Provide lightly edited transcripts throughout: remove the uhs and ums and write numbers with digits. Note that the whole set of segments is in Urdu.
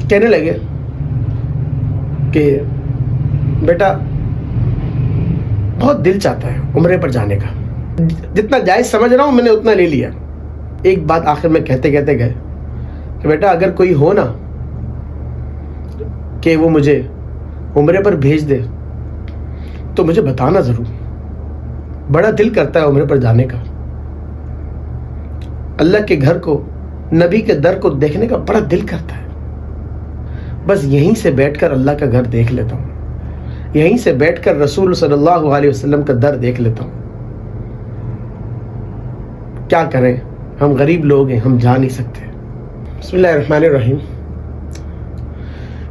کہنے لگے کہ بیٹا بہت دل چاہتا ہے عمرے پر جانے کا، جتنا جائز سمجھ رہا ہوں میں نے اتنا لے لیا۔ ایک بات آخر میں کہتے کہتے گئے کہ بیٹا اگر کوئی ہو نا کہ وہ مجھے عمرے پر بھیج دے تو مجھے بتانا ضرور، بڑا دل کرتا ہے عمرے پر جانے کا، اللہ کے گھر کو، نبی کے در کو دیکھنے کا بڑا دل کرتا ہے، بس یہیں سے بیٹھ کر اللہ کا گھر دیکھ لیتا ہوں، یہیں سے بیٹھ کر رسول صلی اللہ علیہ وسلم کا در دیکھ لیتا ہوں۔ کیا کریں، ہم غریب لوگ ہیں، ہم جا نہیں سکتے۔ بسم اللہ الرحمن الرحیم۔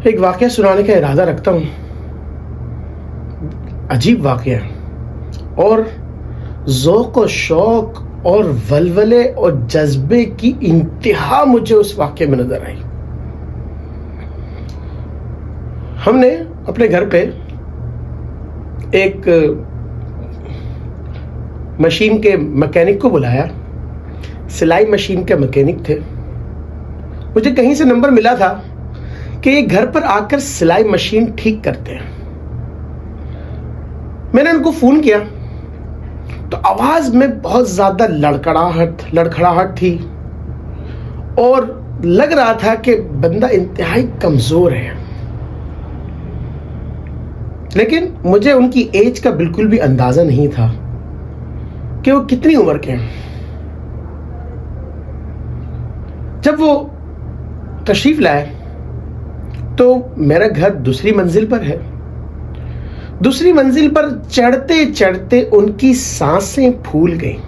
ایک واقعہ سنانے کا ارادہ رکھتا ہوں، عجیب واقعہ اور ذوق و شوق اور ولولے اور جذبے کی انتہا مجھے اس واقعے میں نظر آئی۔ ہم نے اپنے گھر پہ ایک مشین کے مکینک کو بلایا، سلائی مشین کے مکینک تھے۔ مجھے کہیں سے نمبر ملا تھا کہ یہ گھر پر آ کر سلائی مشین ٹھیک کرتے ہیں۔ میں نے ان کو فون کیا تو آواز میں بہت زیادہ لڑکھڑاہٹ تھی اور لگ رہا تھا کہ بندہ انتہائی کمزور ہے، لیکن مجھے ان کی ایج کا بالکل بھی اندازہ نہیں تھا کہ وہ کتنی عمر کے ہیں۔ جب وہ تشریف لائے تو میرا گھر دوسری منزل پر ہے۔ دوسری منزل پر چڑھتے چڑھتے ان کی سانسیں پھول گئیں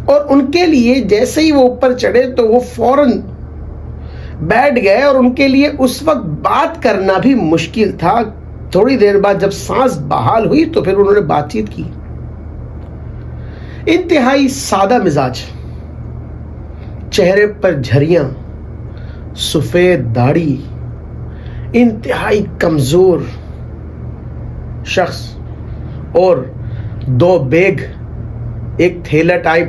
اور ان کے لیے جیسے ہی وہ اوپر چڑھے تو وہ فوراً بیٹھ گئے اور ان کے لیے اس وقت بات کرنا بھی مشکل تھا۔ تھوڑی دیر بعد جب سانس بحال ہوئی تو پھر انہوں نے بات چیت کی۔ انتہائی سادہ مزاج، چہرے پر جھریاں، سفید داڑھی، انتہائی کمزور شخص اور دو بیگ، ایک تھیلا ٹائپ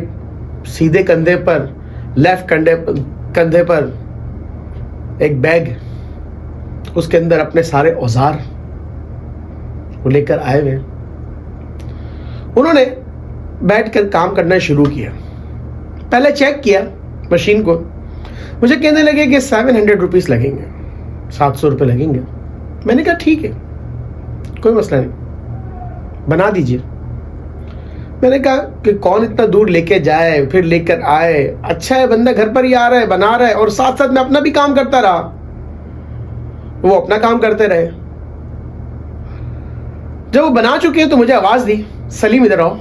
سیدھے کندھے پر، لیفٹ کندھے پر ایک بیگ، اس کے اندر اپنے سارے اوزار وہ لے کر آئے ہوئے۔ انہوں نے بیٹھ کر کام کرنا شروع کیا۔ پہلے چیک کیا مشین کو، مجھے کہنے لگے کہ 700 روپیز لگیں گے، 700 روپے لگیں گے۔ میں نے کہا ٹھیک ہے، کوئی مسئلہ نہیں، بنا دیجئے۔ میں نے کہا کہ کون اتنا دور لے کے جائے پھر لے کر آئے، اچھا ہے بندہ گھر پر ہی آ رہا ہے، بنا رہا ہے، اور ساتھ ساتھ میں اپنا بھی کام کرتا رہا، وہ اپنا کام کرتے رہے۔ جب وہ بنا چکے ہیں تو مجھے آواز دی، سلیم ادھر آؤ،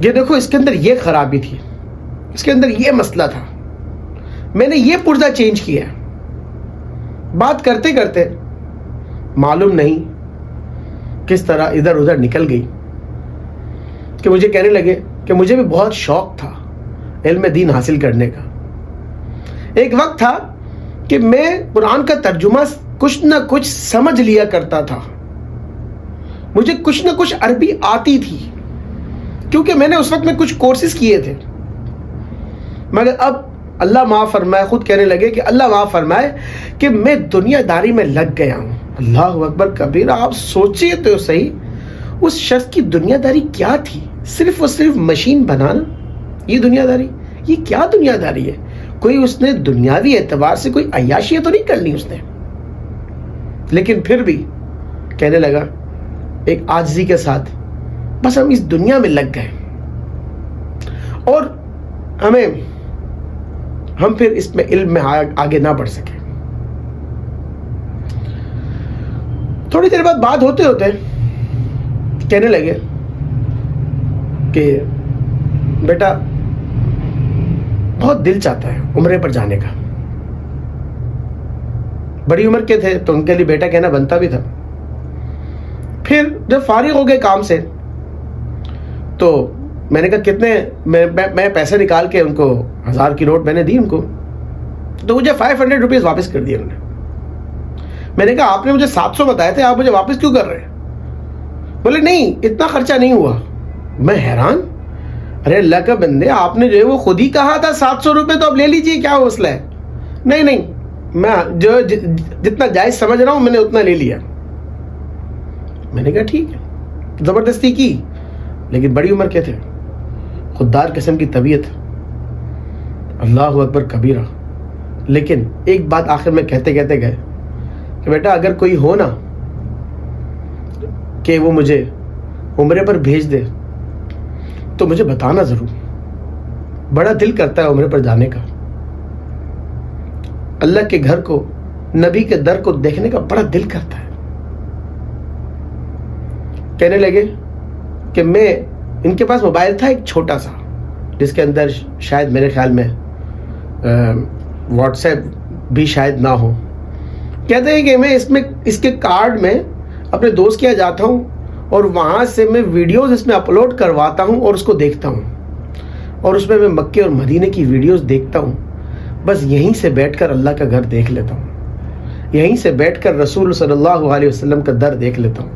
یہ دیکھو اس کے اندر یہ خرابی تھی، اس کے اندر یہ مسئلہ تھا، میں نے یہ پرزہ چینج کیا ہے۔ بات کرتے کرتے معلوم نہیں کس طرح ادھر ادھر نکل گئی کہ مجھے کہنے لگے کہ مجھے بھی بہت شوق تھا علم دین حاصل کرنے کا۔ ایک وقت تھا کہ میں قرآن کا ترجمہ کچھ نہ کچھ سمجھ لیا کرتا تھا، مجھے کچھ نہ کچھ عربی آتی تھی کیونکہ میں نے اس وقت میں کچھ کورسز کیے تھے، مگر اب اللہ معاف فرمائے، خود کہنے لگے کہ اللہ معاف فرمائے کہ میں دنیا داری میں لگ گیا ہوں۔ اللہ اکبر کبیرہ، آپ سوچئے تو صحیح اس شخص کی دنیا داری کیا تھی، صرف اور صرف مشین بنانا، یہ دنیا داری، یہ کیا دنیا داری ہے؟ کوئی اس نے دنیاوی اعتبار سے کوئی عیاشیاں تو نہیں کرنی اس نے، لیکن پھر بھی کہنے لگا ایک عاجزی کے ساتھ، بس ہم اس دنیا میں لگ گئے اور ہم پھر اس میں علم میں آگے نہ بڑھ سکے۔ تھوڑی دیر بعد بات ہوتے ہوتے کہنے لگے کہ بیٹا بہت دل چاہتا ہے عمرے پر جانے کا۔ بڑی عمر کے تھے تو ان کے لیے بیٹا کہنا بنتا بھی تھا۔ پھر جب فارغ ہو گئے کام سے تو میں نے کہا کتنے، میں پیسے نکال کے ان کو 1000 کی نوٹ میں نے دی ان کو، تو مجھے 500 روپیز واپس کر دیے انہوں نے۔ میں نے کہا آپ نے مجھے 700 بتائے تھے، آپ مجھے واپس کیوں کر رہے ہیں؟ بولے نہیں اتنا خرچہ نہیں ہوا۔ میں حیران، ارے اللہ کا بندے، آپ نے جو ہے وہ خود ہی کہا تھا 700 روپے، تو اب لے لیجئے، کیا مسئلہ ہے؟ نہیں میں جو جتنا جائز سمجھ رہا ہوں میں نے اتنا لے لیا. میں نے کہا ٹھیک ہے, زبردستی کی, لیکن بڑی عمر کے تھے, خوددار قسم کی طبیعت, اللہ اکبر کبیرہ. لیکن ایک بات آخر میں کہتے کہتے گئے کہ بیٹا اگر کوئی ہو نا کہ وہ مجھے عمرے پر بھیج دے تو مجھے بتانا ضرور, بڑا دل کرتا ہے عمرے پر جانے کا. اللہ کے گھر کو, نبی کے در کو دیکھنے کا بڑا دل کرتا ہے. کہنے لگے کہ میں, ان کے پاس موبائل تھا ایک چھوٹا سا جس کے اندر شاید میرے خیال میں واٹس ایپ بھی شاید نہ ہو. کہتے ہیں کہ میں اس کے کارڈ میں اپنے دوست کے یہاں جاتا ہوں اور وہاں سے میں ویڈیوز اس میں اپلوڈ کرواتا ہوں اور اس کو دیکھتا ہوں, اور اس میں مکے اور مدینے کی ویڈیوز دیکھتا ہوں. بس یہیں سے بیٹھ کر اللہ کا گھر دیکھ لیتا ہوں, یہیں سے بیٹھ کر رسول صلی اللہ علیہ وسلم کا در دیکھ لیتا ہوں.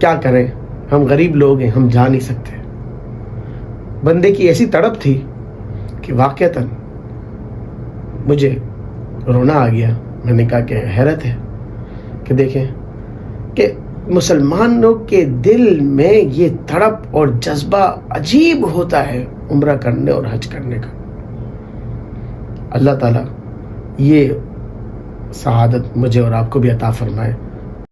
کیا کریں, ہم غریب لوگ ہیں, ہم جا نہیں سکتے. بندے کی ایسی تڑپ تھی کہ واقعتاً مجھے رونا آ گیا. میں نے کہا کہ حیرت ہے کہ دیکھیں کہ مسلمانوں کے دل میں یہ تڑپ اور جذبہ عجیب ہوتا ہے عمرہ کرنے اور حج کرنے کا. اللہ تعالیٰ یہ سعادت مجھے اور آپ کو بھی عطا فرمائے.